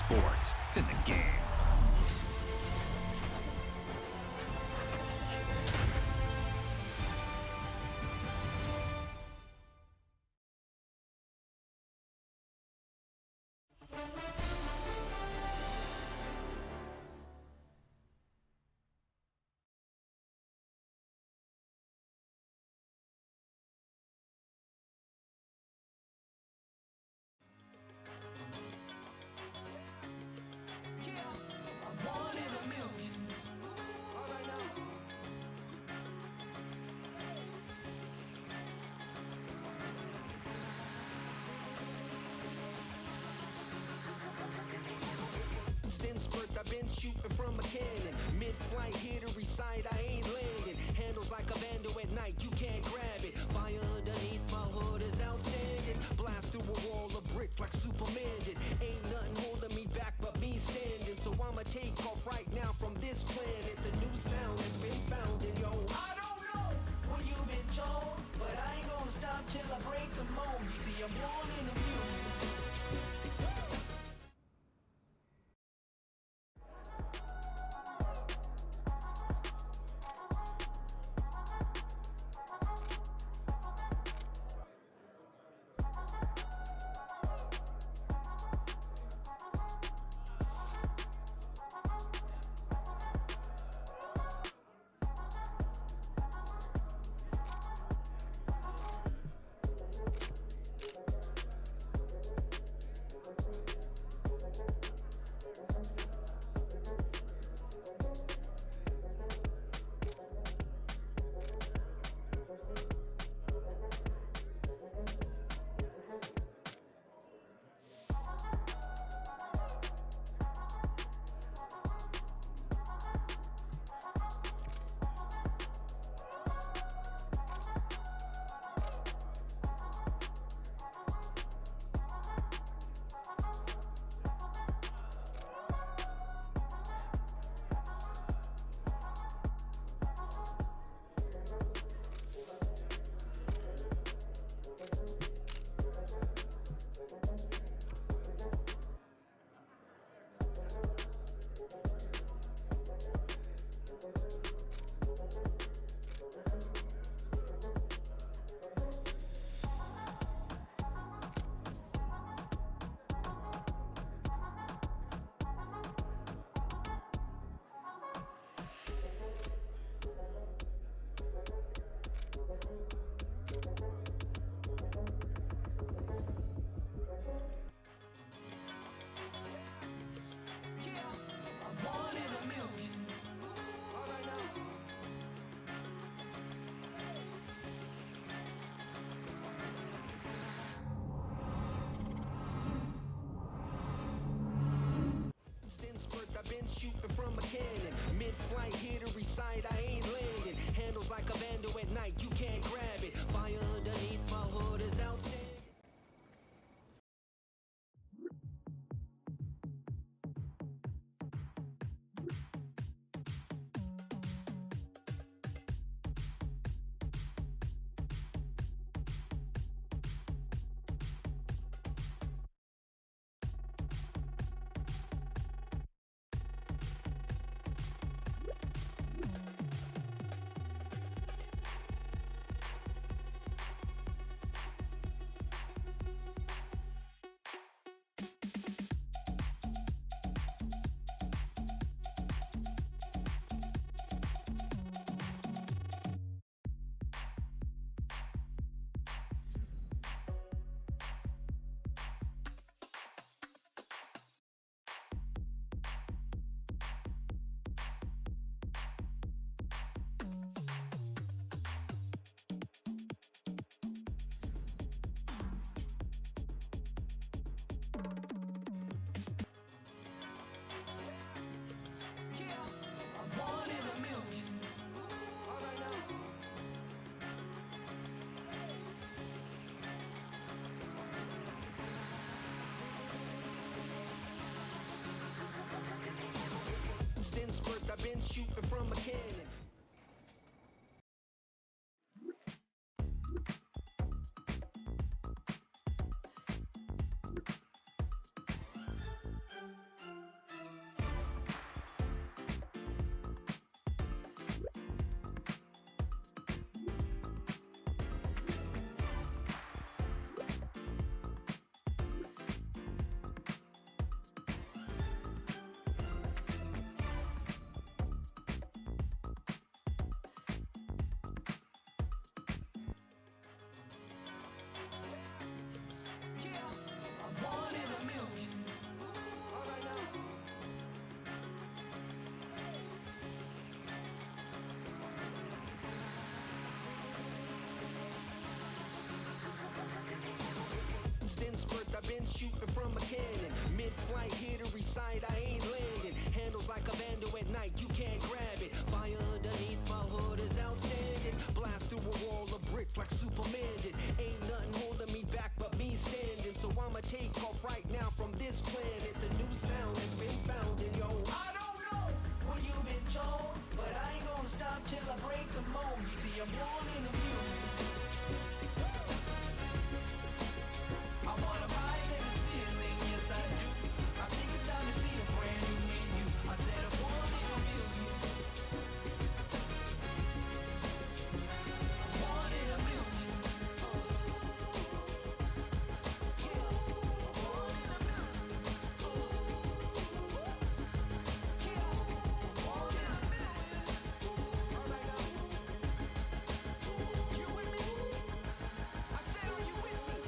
sports. It's in the game. Since birth I've been shooting from a cannon. Mid-flight, here to recite, I ain't landing. Handles like a vandal at night, you can't grab it. Fire underneath my hood is outstanding. Blast through a wall of bricks like Superman did. Ain't nothing holding me back but me standing. So I'ma take off right now from this planet. The new sound has been found in yo. I don't know what you've been told, but I ain't gonna stop till I break the mold. You see, I'm born in a music. I've been shooting from a cannon. Mid-flight, here to recite, I ain't landing. Handles like a vandal at night, you can't grab it. Fire underneath my hood is outstanding. Since birth I've been shooting from a cannon. shooting from a cannon. Mid-flight, here to recite, I ain't landing. Handles like a vandal at night, you can't grab it. Fire underneath my hood is outstanding. Blast through a wall of bricks like Superman did. Ain't nothing holding me back but me standing. So I'ma take off right now from this planet. The new sound has been found in yo. I don't know what you've been told, but I ain't gonna stop till I break the mold. You see, I'm born in a mule. I wanna rise in the ceiling, yes I do. I think it's time to see a brand new menu. I said I'm born in a mule. Born in a mule. Born in a mule. Born in a mule. All right now. You with me? I said, are you with me?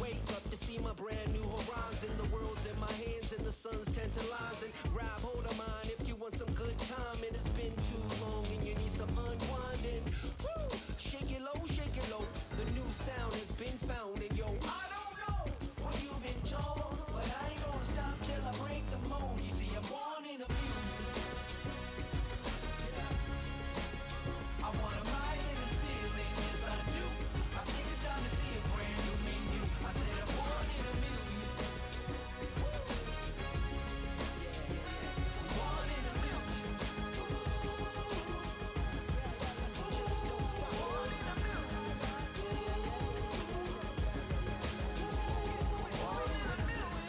Wake up to see my brand new horizon. The world's in my hands and the sun's tantalizing. Grab hold of mine if you want some good time. And it's been too long and you need some unwinding. Woo! Shake it low, shake it low. The new sound has been found. And yo, I don't know what you've been told, but I ain't gonna stop till I break the mold. You see, I'm born in a mule. I wanna rise in the ceiling, yes I do. I think it's time to see a brand new menu. I said I'm born in a mule. I'm born in a mule. Just don't stop. Born in a mule. Born in a mule. Born in a mule.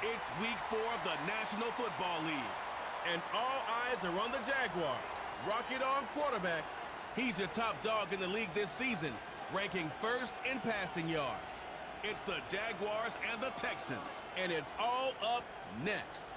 It's week 4 of the National Football League, and all eyes are on the Jaguars. Rocket Arm quarterback. He's your top dog in the league this season, ranking first in passing yards. It's the Jaguars and the Texans, and it's all up next.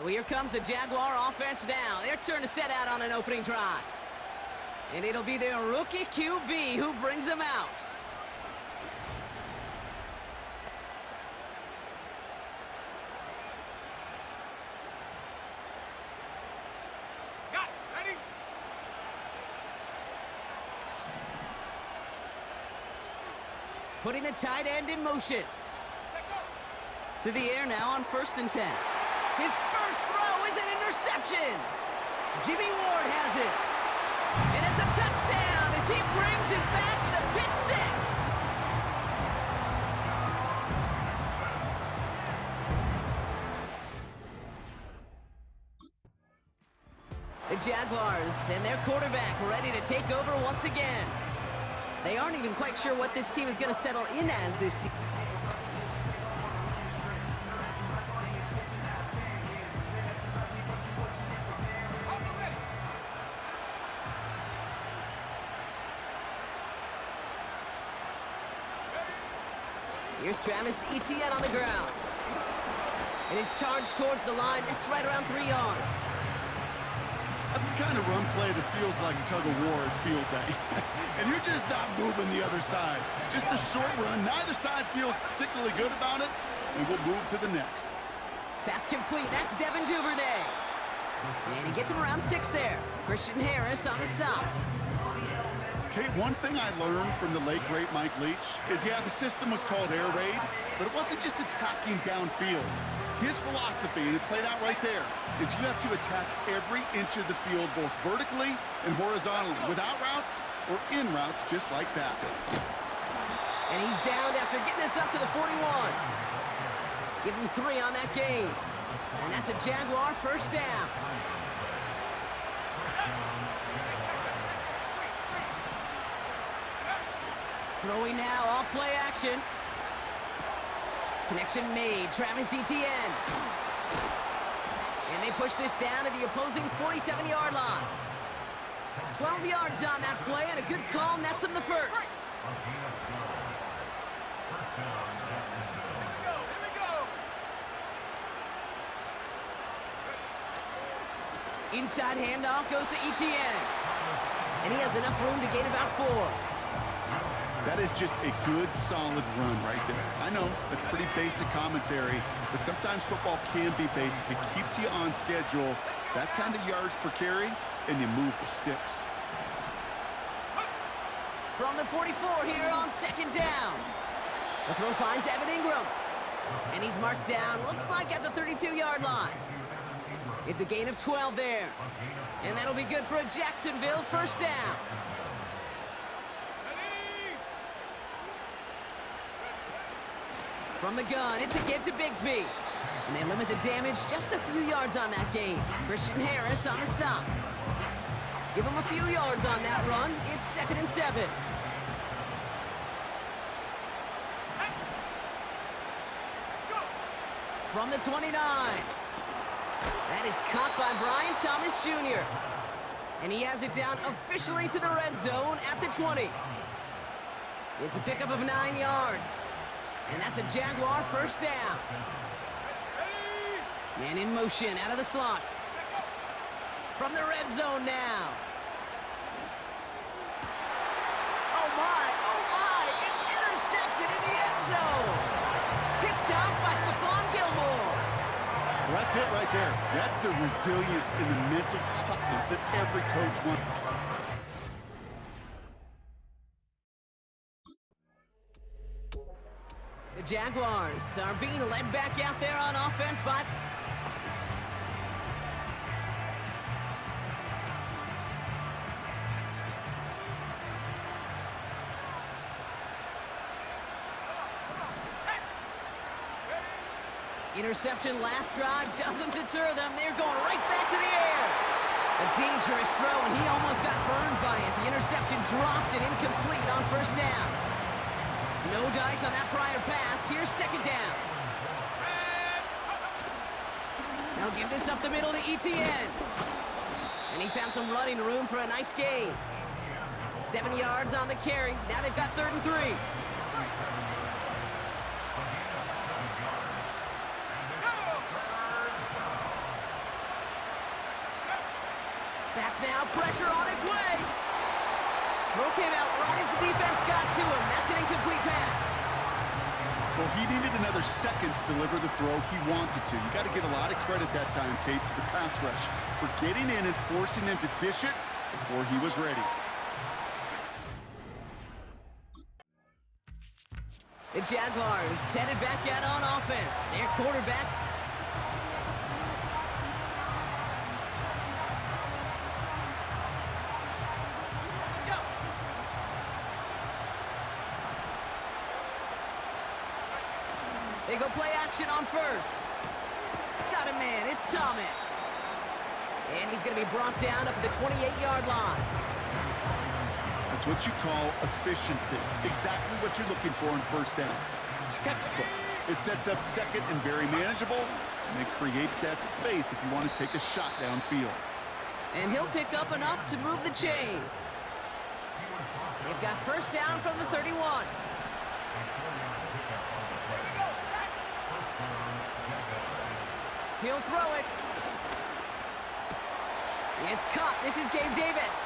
So here comes the Jaguar offense now. Their turn to set out on an opening drive. And it'll be their rookie QB who brings them out. Got it. Ready? Putting the tight end in motion. To the air now on 1st and 10. His first throw is an interception. Jimmy Ward has it. And it's a touchdown as he brings it back for the pick six. The Jaguars and their quarterback ready to take over once again. They aren't even quite sure what this team is going to settle in as this season. Here's Travis Etienne on the ground. And his charge towards the line, that's right around 3 yards. A That's the kind of run play that feels like tug-of-war at field day. And you're just not moving the other side. Just a short run. Neither side feels particularly good about it, and we'll move to the next. Pass complete. That's Devin Duvernay. And he gets him around 6 there. Christian Harris on the stop. Okay, one thing I learned from the late, great Mike Leach is, yeah, the system was called air raid, but it wasn't just attacking downfield. His philosophy, and it played out right there, is you have to attack every inch of the field, both vertically and horizontally, without routes or in routes, just like that. And he's down after getting this up to the 41. Give him 3 on that game. And that's a Jaguar first down. Throwing now, off play action. Connection made, Travis Etienne. And they push this down to the opposing 47-yard line. 12 yards on that play, and a good call nets him the first. Inside handoff goes to Etienne. And he has enough room to gain about 4. That is just a good, solid run right there. I know, that's pretty basic commentary, but sometimes football can be basic. It keeps you on schedule, that kind of yards per carry, and you move the sticks. From the 44 here on second down. The throw finds Evan Ingram. And he's marked down, looks like at the 32-yard line. It's a gain of 12 there. And that'll be good for a Jacksonville first down. From the gun, it's a give to Bigsby. And they limit the damage just a few yards on that gain. Christian Harris on the stop. Give him a few yards on that run. It's 2nd and 7. From the 29. That is caught by Brian Thomas Jr. And he has it down officially to the red zone at the 20. It's a pickup of 9 yards. And that's a Jaguar first down. Man in motion out of the slot. From the red zone now. Oh my, it's intercepted in the end zone. Picked up by Stephon Gilmore. Well, that's it right there. That's the resilience and the mental toughness that every coach wants. The Jaguars are being led back out there on offense by... Interception last drive doesn't deter them. They're going right back to the air. A dangerous throw, and he almost got burned by it. The interception dropped and incomplete on first down. No dice on that prior pass. Here's second down. Now give this up the middle to Etienne. And he found some running room for a nice gain. 7 yards on the carry. Now they've got 3rd and 3. Back now, pressure on its way. Throw came out right as the defense got to him. That's an incomplete pass. Well, he needed another second to deliver the throw he wanted to. You got to give a lot of credit that time, Kate, to the pass rush for getting in and forcing him to dish it before he was ready. The Jaguars headed back out on offense. Their quarterback. They go play action on first. Got a man, it's Thomas. And he's going to be brought down up at the 28-yard line. That's what you call efficiency. Exactly what you're looking for in first down. Textbook. It sets up second and very manageable, and it creates that space if you want to take a shot downfield. And he'll pick up enough to move the chains. They've got first down from the 31. He'll throw it. It's caught. This is Gabe Davis.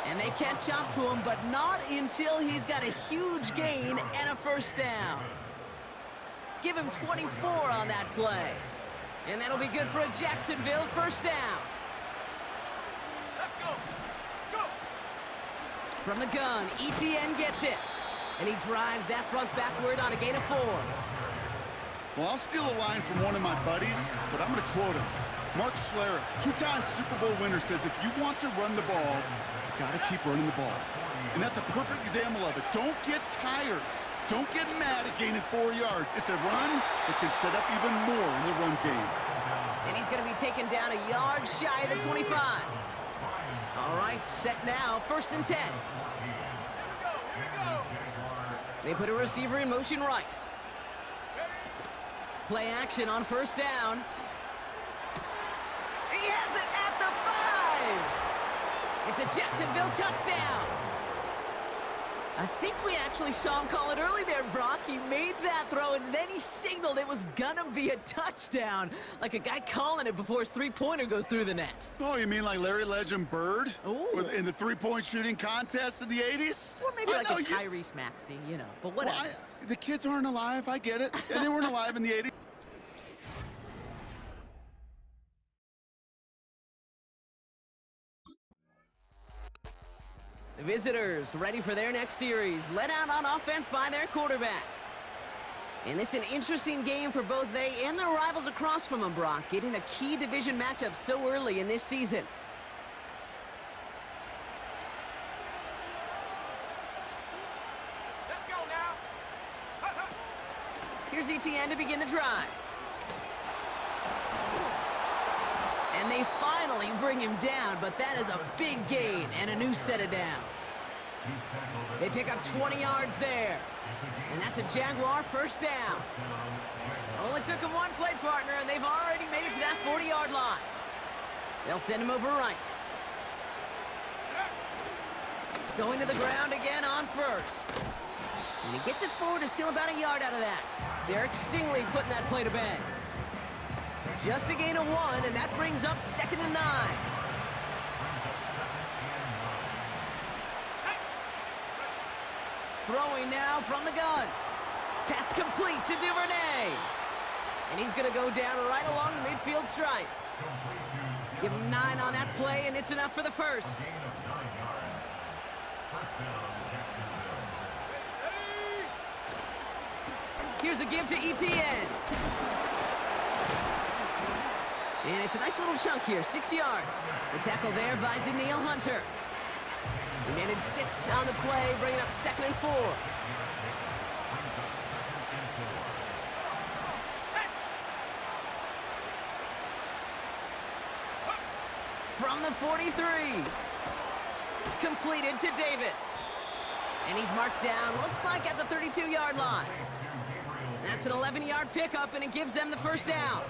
And they catch up to him, but not until he's got a huge gain and a first down. Give him 24 on that play. And that'll be good for a Jacksonville first down. Let's go. Go. From the gun, ETN gets it. And he drives that front backward on a gain of 4. Well, I'll steal a line from one of my buddies, but I'm going to quote him. Mark Schlereth, two-time Super Bowl winner, says if you want to run the ball, you got to keep running the ball. And that's a perfect example of it. Don't get tired. Don't get mad at gaining 4 yards. It's a run that can set up even more in the run game. And he's going to be taken down a yard shy of the 25. All right, set now, 1st and 10. They put a receiver in motion right. Play action on 1st down. He has it at the 5. It's a Jacksonville touchdown. I think we actually saw him call it early there, Brock. He made that throw, and then he signaled it was gonna be a touchdown. Like a guy calling it before his three-pointer goes through the net. Oh, you mean like Larry Legend Bird? Ooh. In the three-point shooting contest in the 80s? Or maybe like a Tyrese Maxey, you know, but whatever. Well, the kids aren't alive, I get it. And they weren't alive in the 80s. The visitors ready for their next series, led out on offense by their quarterback. And this is an interesting game for both they and their rivals across from them, Brock, getting a key division matchup so early in this season. Let's go now. Here's ETN to begin the drive. And they finally bring him down, but that is a big gain and a new set of downs. They pick up 20 yards there. And that's a Jaguar first down. Only took him one play, partner, and they've already made it to that 40-yard line. They'll send him over right. Going to the ground again on 1st. And he gets it forward to steal about a yard out of that. Derek Stingley putting that play to bed. Just a gain of 1, and that brings up 2nd and 9. Throwing now from the gun. Pass complete to Duvernay. And he's going to go down right along the midfield stripe. Give him 9 on that play, and it's enough for the first. Here's a give to ETN. And it's a nice little chunk here, 6 yards. The tackle there by Daniil Hunter. He managed 6 on the play, bringing up 2nd and 4. From the 43. Completed to Davis. And he's marked down, looks like at the 32-yard line. That's an 11-yard pickup, and it gives them the first down.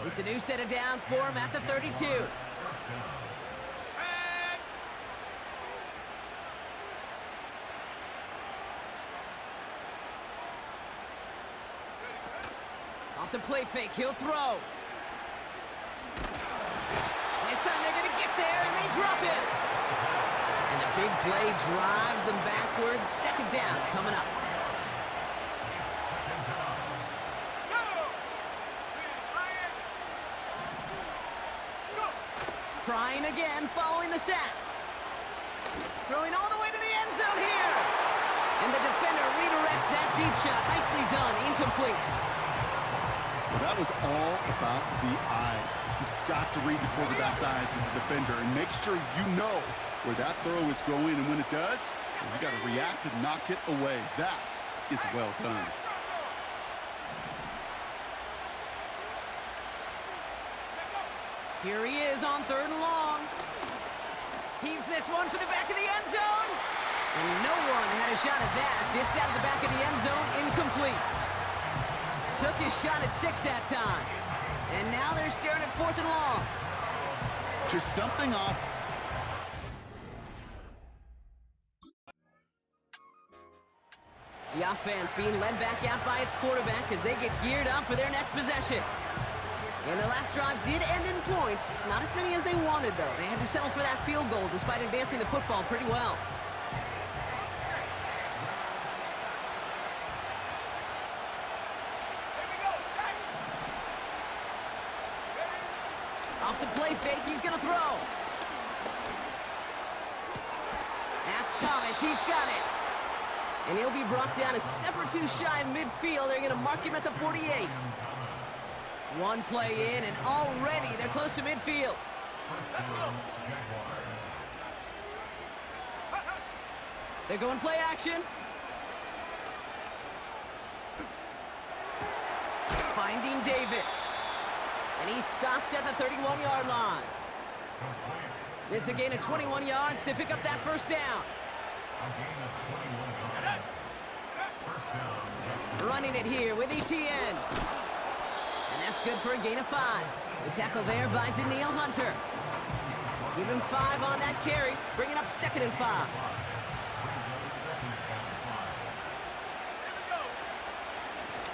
It's a new set of downs for him at the 32. Off the play fake, he'll throw. This time they're going to get there, and they drop it. And the big play drives them backwards. 2nd down coming up. Trying again, following the sack. Throwing all the way to the end zone here. And the defender redirects that deep shot. Nicely done, incomplete. Well, that was all about the eyes. You've got to read the quarterback's eyes as a defender and make sure you know where that throw is going. And when it does, you got to react and knock it away. That is well done. Here he is on 3rd and long. Heaves this one for the back of the end zone. And no one had a shot at that. It's out of the back of the end zone, incomplete. Took his shot at 6 that time. And now they're staring at 4th and long. Just something off. The offense being led back out by its quarterback as they get geared up for their next possession. And their last drive did end in points. Not as many as they wanted, though. They had to settle for that field goal despite advancing the football pretty well. Off the play fake, he's going to throw. That's Thomas. He's got it. And he'll be brought down a step or two shy of midfield. They're going to mark him at the 48. One play in, and already they're close to midfield. They're going play action. Finding Davis. And he's stopped at the 31-yard line. It's a gain of 21 yards to pick up that first down. Running it here with ETN. And that's good for a gain of 5. The tackle there by Daniil Hunter. Give him 5 on that carry, bringing up 2nd and 5.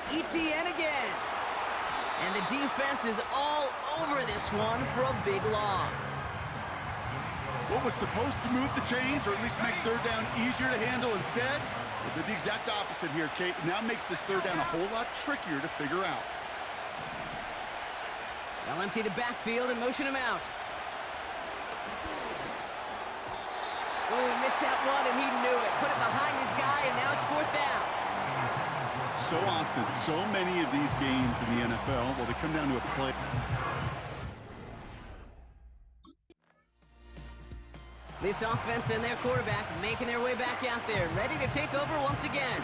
ETN again. And the defense is all over this one for a big loss. What was supposed to move the chains, or at least make third down easier to handle instead, well, did the exact opposite here, Kate. Now makes this third down a whole lot trickier to figure out. They'll empty the backfield and motion him out. Oh, he missed that one, and he knew it. Put it behind his guy, and now it's 4th down. So often, so many of these games in the NFL, well, they come down to a play. This offense and their quarterback making their way back out there, ready to take over once again.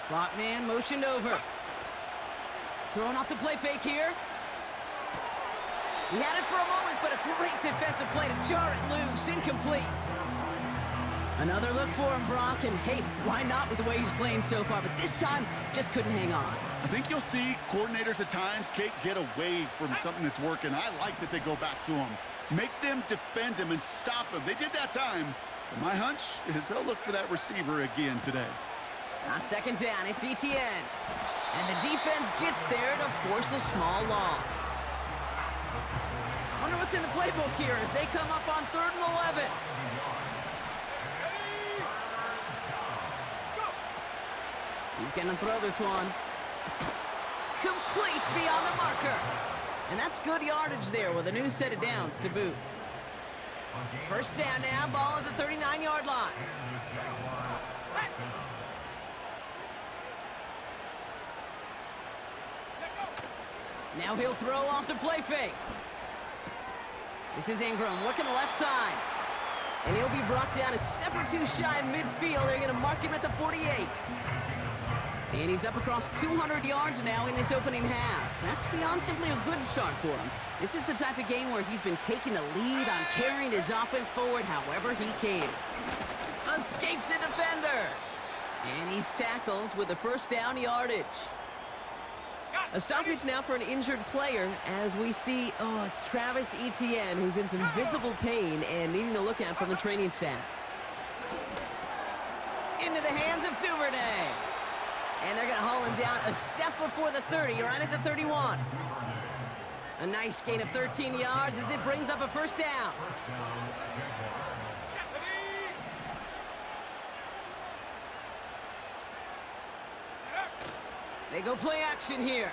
Slot man motioned over. Throwing off the play fake here. He had it for a moment, but a great defensive play to jar it loose. Incomplete. Another look for him, Brock, and hey, why not with the way he's playing so far? But this time, just couldn't hang on. I think you'll see coordinators at times, Kate, get away from something that's working. I like that they go back to him. Make them defend him and stop him. They did that time. But my hunch is they'll look for that receiver again today. On 2nd down, it's ETN. And the defense gets there to force a small loss. Wonder what's in the playbook here as they come up on 3rd and 11. He's going to throw this one. Complete beyond the marker. And that's good yardage there with a new set of downs to boot. 1st down now, ball at the 39-yard line. Now he'll throw off the play fake. This is Ingram working the left side. And he'll be brought down a step or two shy of midfield. They're going to mark him at the 48. And he's up across 200 yards now in this opening half. That's beyond simply a good start for him. This is the type of game where he's been taking the lead on carrying his offense forward however he can. Escapes a defender. And he's tackled with the 1st down yardage. A stoppage now for an injured player as we see, it's Travis Etienne who's in some visible pain and needing a look at from the training staff. Into the hands of Duvernay. And they're going to haul him down a step before the 30, right at the 31. A nice gain of 13 yards as it brings up a 1st down. They go play action here.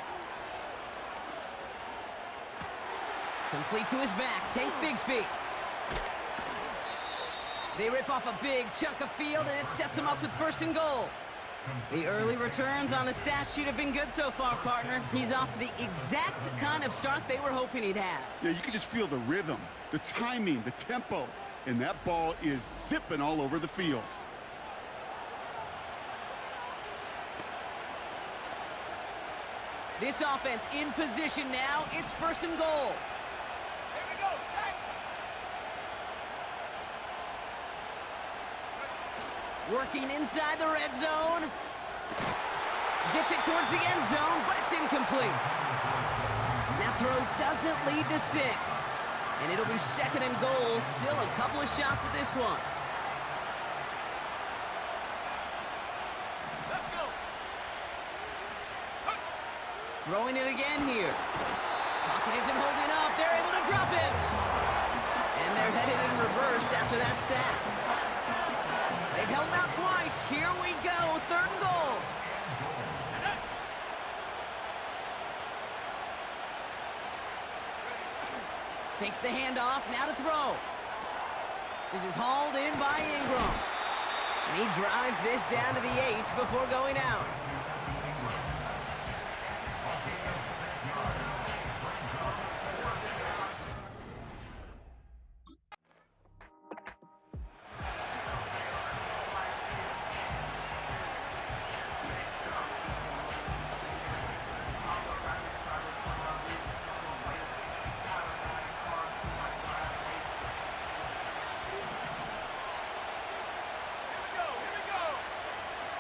Complete to his back, Tank Bigsby. They rip off a big chunk of field, and it sets him up with 1st and goal. The early returns on the stat sheet have been good so far, partner. He's off to the exact kind of start they were hoping he'd have. Yeah, you can just feel the rhythm, the timing, the tempo, and that ball is zipping all over the field. This offense in position now. It's 1st and goal. Here we go, set. Working inside the red zone. Gets it towards the end zone, but it's incomplete. Now throw doesn't lead to 6. And it'll be 2nd and goal. Still a couple of shots at this one. Let's go. Throwing it again here. Pocket isn't holding up. They're able to drop it. And they're headed in reverse after that sack. They've held him out twice. Here we go. 3rd and goal. Takes the handoff, now to throw. This is hauled in by Ingram. And he drives this down to the 8 before going out.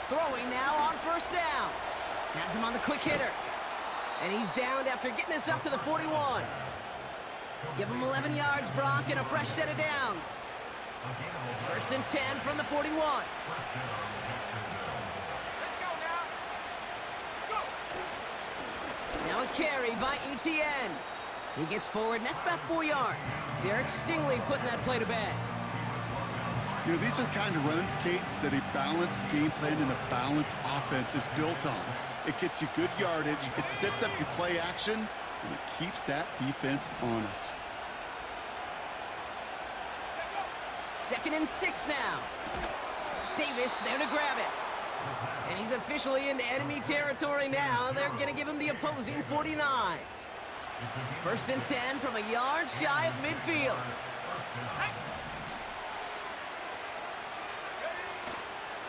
Throwing now on 1st down. Has him on the quick hitter. And he's downed after getting this up to the 41. Give him 11 yards, Brock, and a fresh set of downs. 1st and 10 from the 41. Let's go now. Go. Now a carry by ETN. He gets forward, and that's about 4 yards. Derek Stingley putting that play to bed. You know, these are the kind of runs, Kate, that a balanced game plan and a balanced offense is built on. It gets you good yardage, it sets up your play action, and it keeps that defense honest. 2nd and 6 now. Davis there to grab it. And he's officially into enemy territory now. They're going to give him the opposing 49. 1st and 10 from a yard shy of midfield.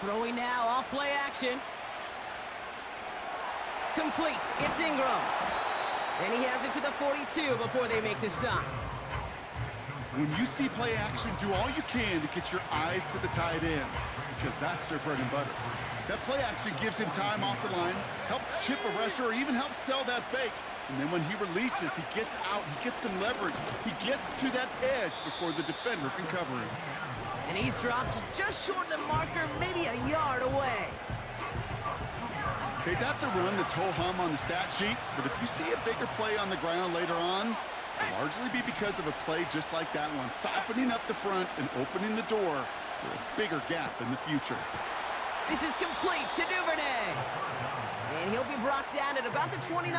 Throwing now off play action. Complete. It's Ingram. And he has it to the 42 before they make the stop. When you see play action, do all you can to get your eyes to the tight end, because that's their bread and butter. That play action gives him time off the line, helps chip a rusher, or even helps sell that fake. And then when he releases, he gets out, he gets some leverage. He gets to that edge before the defender can cover him. And he's dropped just short of the marker, maybe a yard away. Okay, that's a run that's ho-hum on the stat sheet, but if you see a bigger play on the ground later on, it'll largely be because of a play just like that one, softening up the front and opening the door for a bigger gap in the future. This is complete to Duvernay. And he'll be brought down at about the 29.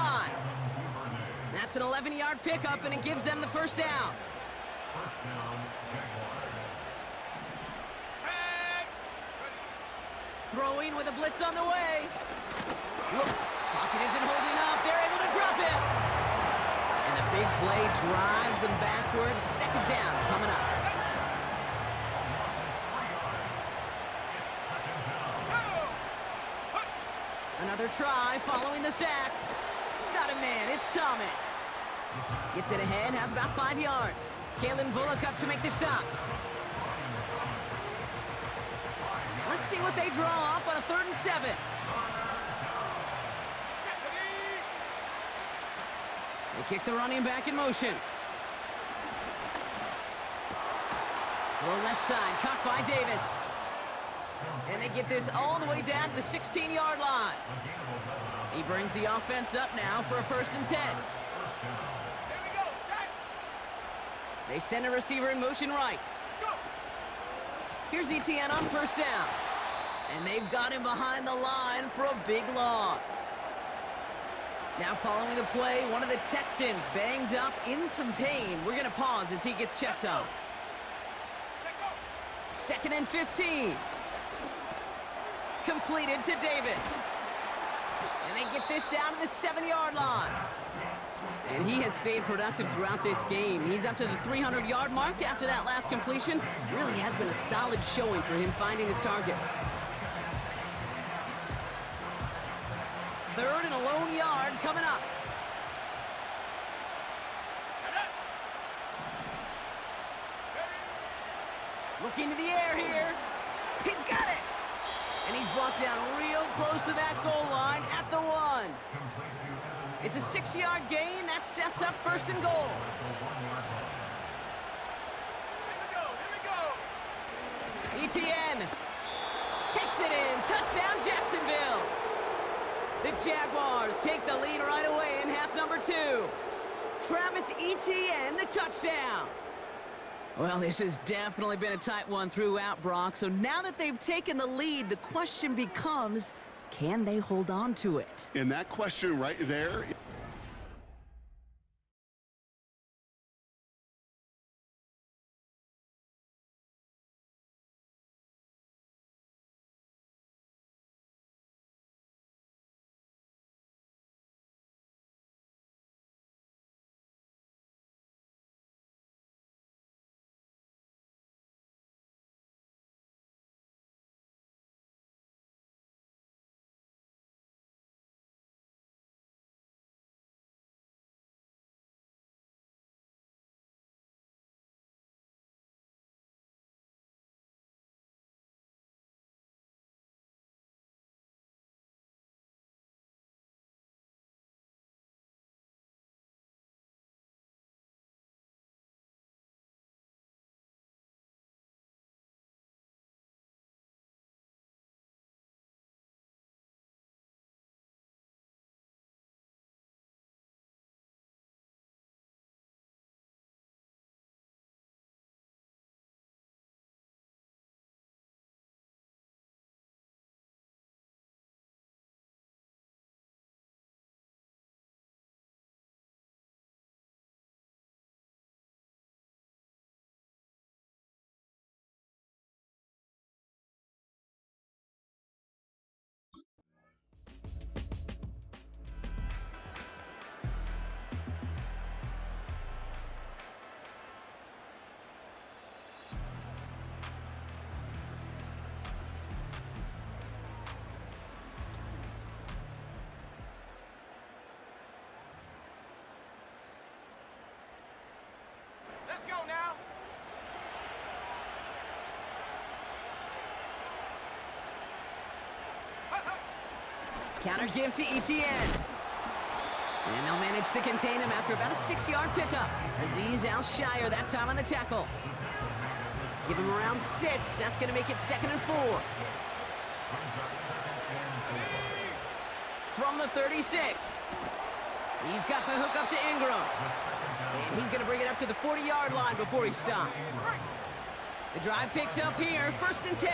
That's an 11-yard pickup, and it gives them the 1st down. Throwing with a blitz on the way. Whoop. Pocket isn't holding up. They're able to drop it. And the big play drives them backwards. 2nd down coming up. Another try following the sack. Got a man. It's Thomas. Gets it ahead. Has about 5 yards. Kalen Bullock up to make the stop. Let's see what they draw up on a 3rd and 7. They kick the running back in motion. Low left side, caught by Davis. And they get this all the way down to the 16-yard line. He brings the offense up now for a 1st and 10. Here we go, sack. They send a receiver in motion right. Go. Here's ETN on 1st down. And they've got him behind the line for a big loss. Now following the play, one of the Texans banged up in some pain. We're going to pause as he gets checked on. 2nd and 15. Completed to Davis. And they get this down to the 7-yard line. And he has stayed productive throughout this game. He's up to the 300-yard mark after that last completion. Really has been a solid showing for him finding his targets. 3rd and a lone yard coming up. Looking to the air here. He's got it. And he's brought down real close to that goal line at the 1. It's a 6-yard gain. That sets up first and goal. ETN takes it in. Touchdown, Jacksonville. The Jaguars take the lead right away in half number 2. Travis Etienne, the touchdown. Well, this has definitely been a tight one throughout, Brock. So now that they've taken the lead, the question becomes, can they hold on to it? And that question right there... Let's go now. Counter give to Etienne. And they'll manage to contain him after about a 6-yard pickup. Azeez Al-Shire that time on the tackle. Give him around 6. That's going to make it 2nd and 4. From the 36. He's got the hook up to Ingram. And he's going to bring it up to the 40-yard line before he stopped. The drive picks up here, 1st and 10.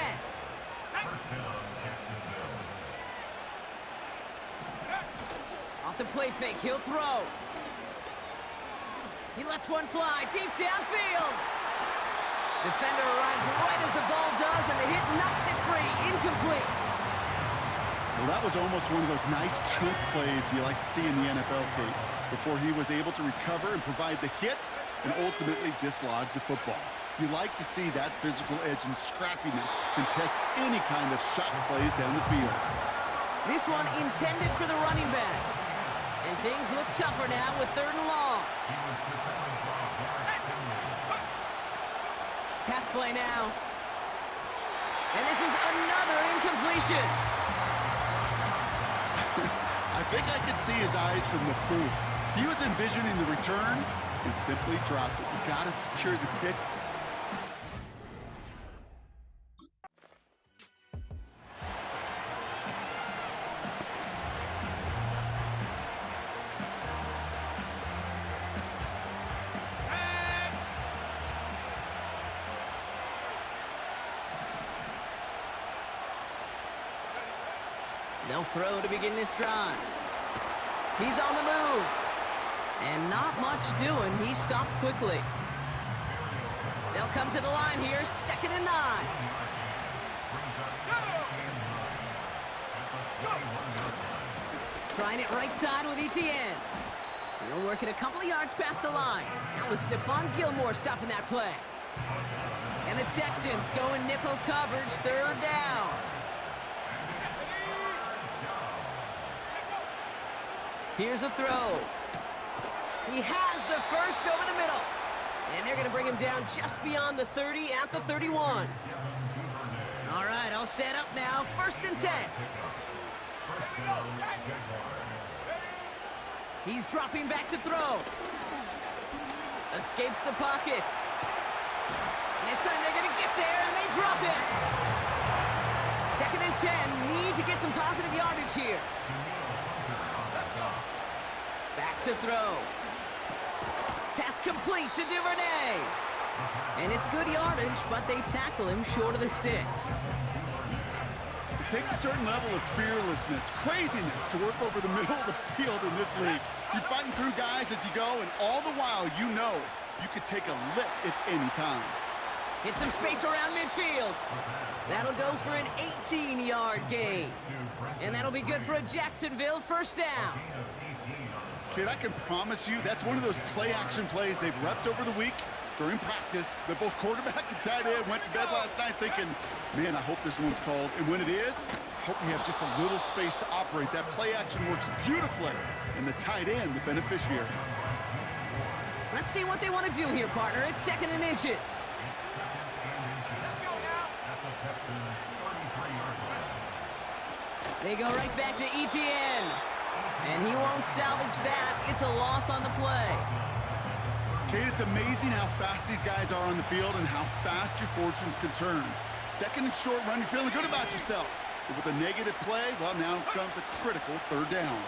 Off the play fake, he'll throw. He lets one fly deep downfield. Defender arrives right as the ball does, and the hit knocks it free, incomplete. Well, that was almost one of those nice chunk plays you like to see in the NFL, Kate, before he was able to recover and provide the hit and ultimately dislodge the football. You like to see that physical edge and scrappiness to contest any kind of shot plays down the field. This one intended for the running back. And things look tougher now with 3rd and long. Pass play now. And this is another incompletion. I think I could see his eyes from the booth. He was envisioning the return and simply dropped it. You got to secure the pick. They'll throw to begin this drive. He's on the move. And not much doing. He stopped quickly. They'll come to the line here, 2nd and 9. Trying it right side with Etienne. He'll work it a couple of yards past the line. That was Stephon Gilmore stopping that play. And the Texans going nickel coverage, 3rd down. Here's a throw. He has the first over the middle. And they're going to bring him down just beyond the 30 at the 31. All right, all set up now. 1st and 10. He's dropping back to throw. Escapes the pocket. And this time they're going to get there, and they drop it. 2nd and 10. Need to get some positive yardage here. Back to throw. Pass complete to Duvernay. And it's good yardage, but they tackle him short of the sticks. It takes a certain level of fearlessness, craziness to work over the middle of the field in this league. You're fighting through guys as you go, and all the while you know you could take a lick at any time. Hit some space around midfield. That'll go for an 18-yard gain. And that'll be good for a Jacksonville first down. Kid, I can promise you that's one of those play-action plays they've repped over the week during practice. That both quarterback and tight end went to bed last night thinking, man, I hope this one's called. And when it is, I hope we have just a little space to operate. That play-action works beautifully, and the tight end, the beneficiary. Let's see what they want to do here, partner. It's 2nd and inches. They go right back to ETN. And he won't salvage that. It's a loss on the play. Kate, it's amazing how fast these guys are on the field and how fast your fortunes can turn. 2nd and short run, you're feeling good about yourself. But with a negative play, well, now comes a critical 3rd down.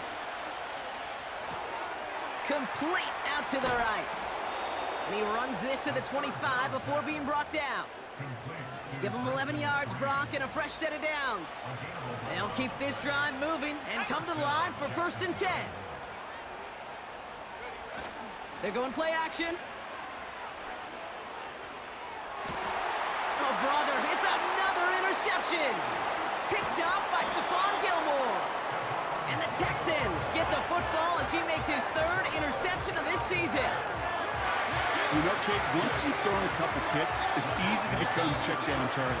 Complete out to the right. And he runs this to the 25 before being brought down. Give him 11 yards, Brock, and a fresh set of downs. They'll keep this drive moving and come to the line for 1st and 10. They're going play action. Oh, brother, it's another interception. Picked up by Stephon Gilmore. And the Texans get the football as he makes his 3rd interception of this season. You know, Kate, once you've thrown a couple picks, it's easy to become check down Charlie.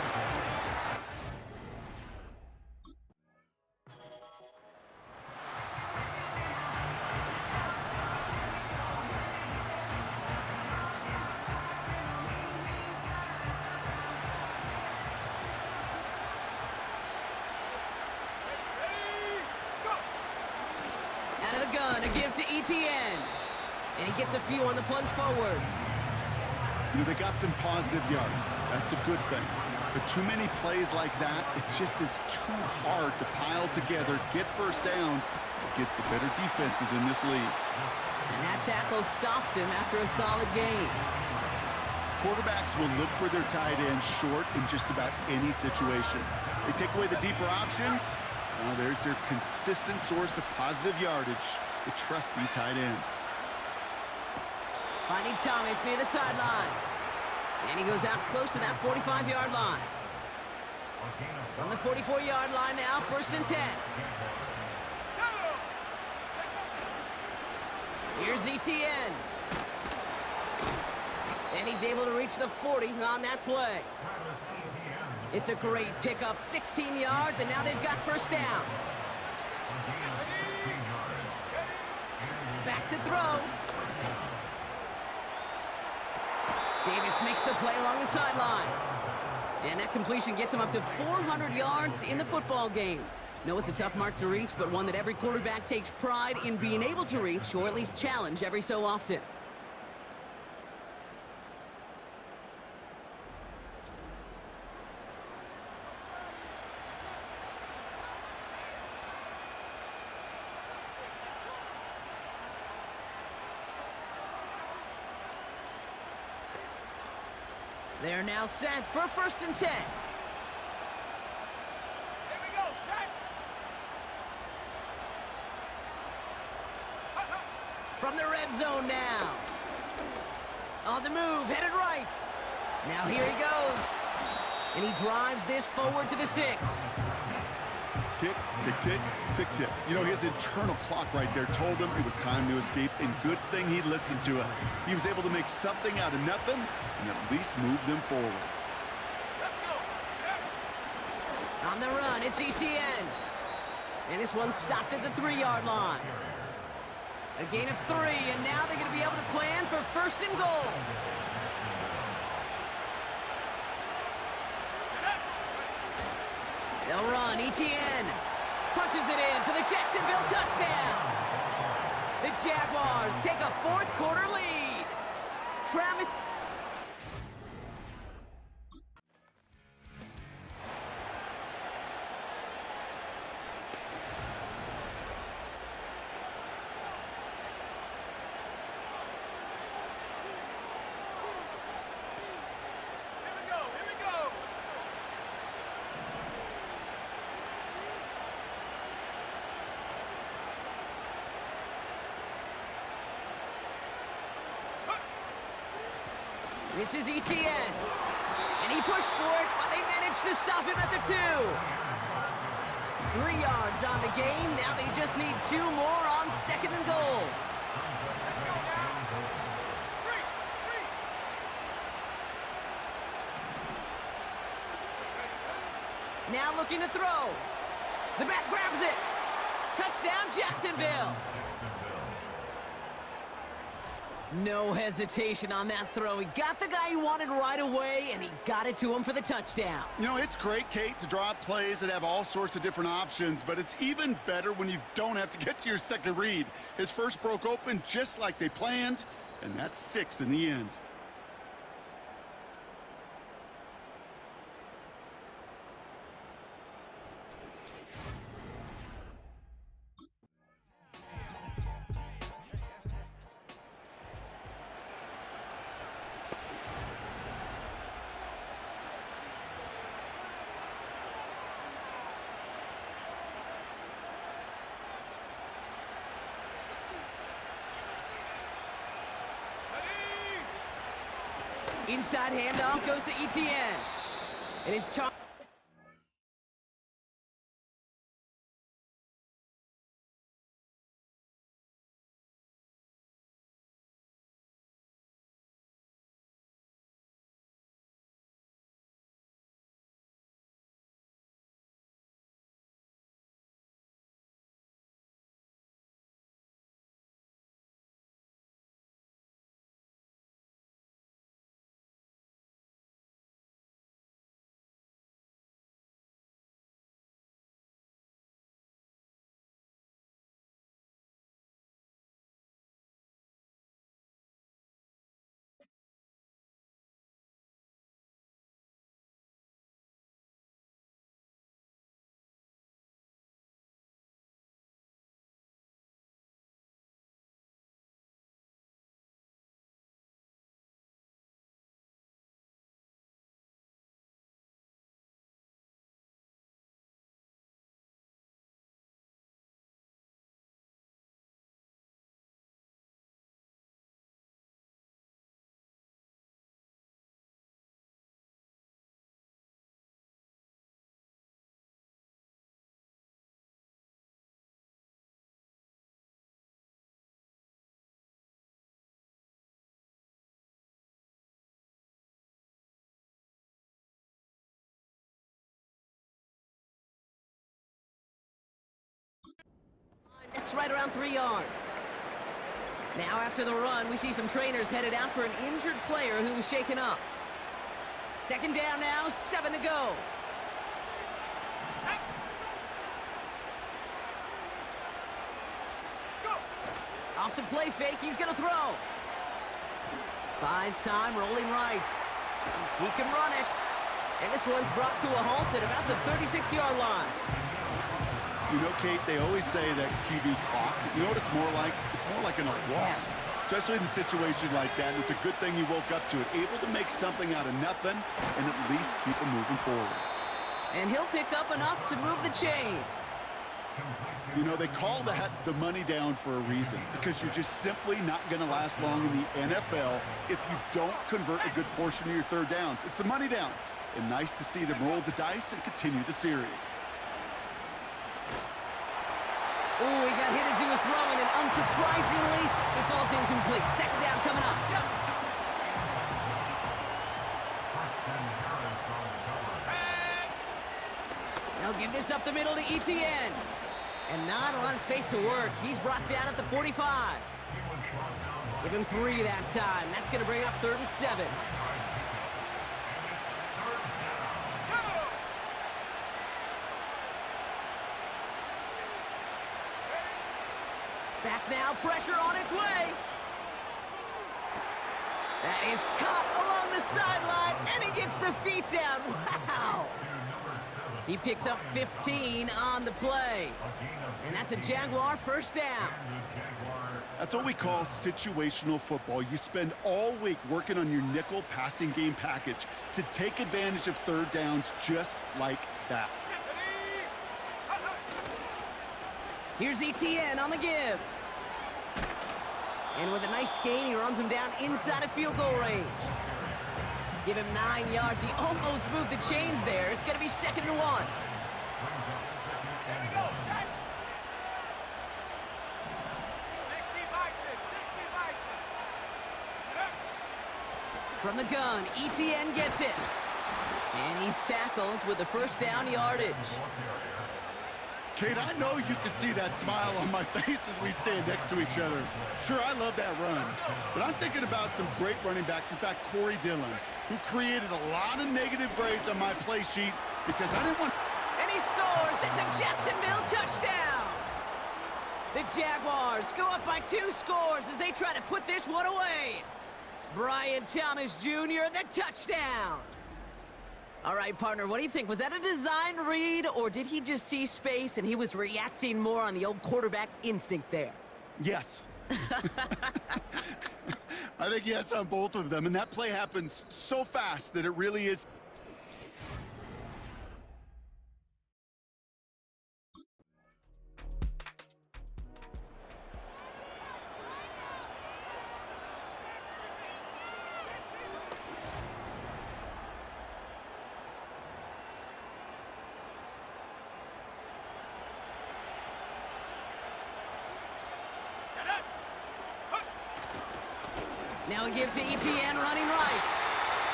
Out of the gun, a give to ETN. And he gets a few on the plunge forward. You know, they got some positive yards. That's a good thing. But too many plays like that, it just is too hard to pile together, get first downs against the better defenses in this league. And that tackle stops him after a solid gain. Quarterbacks will look for their tight end short in just about any situation. They take away the deeper options. Well, there's their consistent source of positive yardage, the trusty tight end. Finding Thomas near the sideline. And he goes out close to that 45-yard line. From the 44-yard line now, 1st and 10. Here's ETN. And he's able to reach the 40 on that play. It's a great pickup, 16 yards, and now they've got first down. Back to throw. Davis makes the play along the sideline. And that completion gets him up to 400 yards in the football game. No, it's a tough mark to reach, but one that every quarterback takes pride in being able to reach, or at least challenge every so often. They're now set for 1st and 10. Here we go, set. From the red zone now. On the move, headed right. Now here he goes. And he drives this forward to the 6. Tick, tick, tick, tick, tick. You know, his internal clock right there told him it was time to escape, and good thing he listened to it. He was able to make something out of nothing and at least move them forward. Let's go. On the run, it's ETN. And this one's stopped at the 3-yard line. A gain of 3, and now they're going to be able to plan for 1st and goal. They'll run, ETN punches it in for the Jacksonville touchdown. The Jaguars take a fourth quarter lead. Travis. Here we go. This is Etienne. And he pushed for it, but they managed to stop him at the 2. 3 yards on the game. Now they just need 2 more on 2nd and goal. Let's go now. Three. Now looking to throw. The back grabs it. Touchdown, Jacksonville. No hesitation on that throw. He got the guy he wanted right away, and he got it to him for the touchdown. You know, it's great, Kate, to draw up plays that have all sorts of different options, but it's even better when you don't have to get to your second read. His first broke open just like they planned, and that's 6 in the end. Inside handoff goes to Etienne. And his top. That's right around 3 yards. Now after the run, we see some trainers headed out for an injured player who was shaken up. 2nd down now, 7 to go. Off the play fake, he's gonna throw. Buys time, rolling right. He can run it. And this one's brought to a halt at about the 36-yard line. You know, Kate, they always say that QB clock, you know what it's more like? It's more like an alarm, especially in a situation like that. And it's a good thing you woke up to it, able to make something out of nothing and at least keep them moving forward. And he'll pick up enough to move the chains. You know, they call that the money down for a reason, because you're just simply not going to last long in the NFL if you don't convert a good portion of your 3rd downs. It's the money down. And nice to see them roll the dice and continue the series. Ooh, he got hit as he was throwing, and unsurprisingly, it falls incomplete. 2nd down coming up. Now give this up the middle to Etienne. And not a lot of space to work. He's brought down at the 45. Give him 3 that time. That's going to bring up 3rd and 7. Back now, pressure on its way. That is caught along the sideline, and he gets the feet down. Wow! He picks up 15 on the play. And that's a Jaguar first down. That's what we call situational football. You spend all week working on your nickel passing game package to take advantage of third downs just like that. Here's ETN on the give. And with a nice gain, he runs him down inside of field goal range. Give him 9 yards. He almost moved the chains there. It's going to be 2nd and 1. From the gun, ETN gets it. And he's tackled with the first down yardage. Kate, I know you can see that smile on my face as we stand next to each other. Sure, I love that run, but I'm thinking about some great running backs. In fact, Corey Dillon, who created a lot of negative grades on my play sheet because I didn't want... And he scores! It's a Jacksonville touchdown! The Jaguars go up by 2 scores as they try to put this one away. Brian Thomas Jr., the touchdown! All right, partner, what do you think? Was that a design read, or did he just see space and he was reacting more on the old quarterback instinct there? Yes. I think yes on both of them, and that play happens so fast that it really is... Now a give to ETN running right.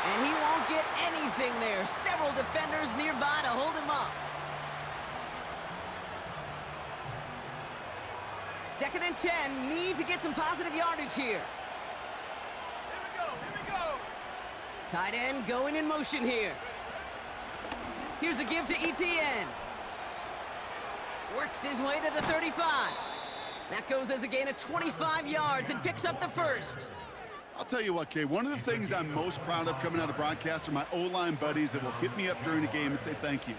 And he won't get anything there. Several defenders nearby to hold him up. 2nd and 10. Need to get some positive yardage here. Here we go. Tight end going in motion here. Here's a give to ETN. Works his way to the 35. That goes as a gain of 25 yards and picks up the first. I'll tell you what, Kay, one of the things I'm most proud of coming out of broadcast are my O-line buddies that will hit me up during the game and say thank you.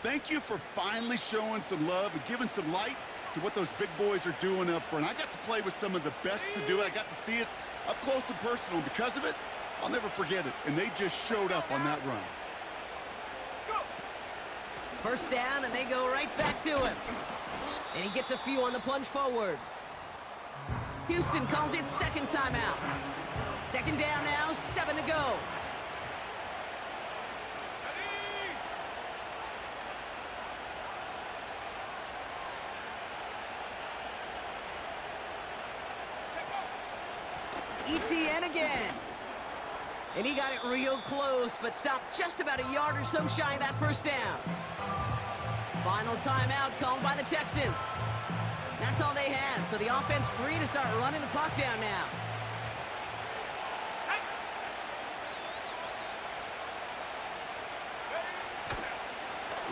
Thank you for finally showing some love and giving some light to what those big boys are doing up front. I got to play with some of the best to do it. I got to see it up close and personal. Because of it, I'll never forget it. And they just showed up on that run. First down, and they go right back to him. And he gets a few on the plunge forward. Houston calls it 2nd timeout. 2nd down now, 7 to go. ETN again. And he got it real close, but stopped just about a yard or so shy of that first down. Final timeout called by the Texans. That's all they had, so the offense free to start running the clock down now.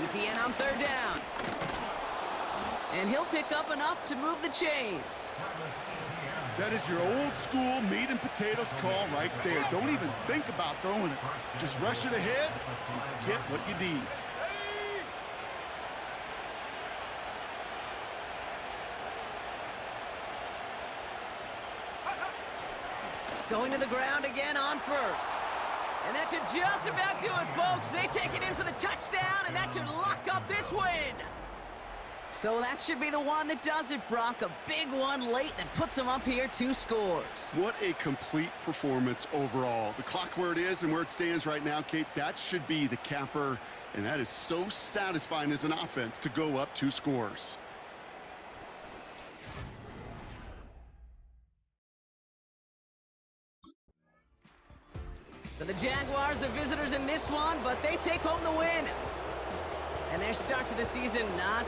ETN on 3rd down. And he'll pick up enough to move the chains. That is your old school meat and potatoes call right there. Don't even think about throwing it. Just rush it ahead and get what you need. Going to the ground again on 1st. And that should just about do it, folks. They take it in for the touchdown, and that should lock up this win. So that should be the one that does it, Brock. A big one late that puts them up here 2 scores. What a complete performance overall. The clock where it is and where it stands right now, Kate, that should be the capper. And that is so satisfying as an offense to go up 2 scores. So the Jaguars, the visitors in this one, but they take home the win. And their start to the season not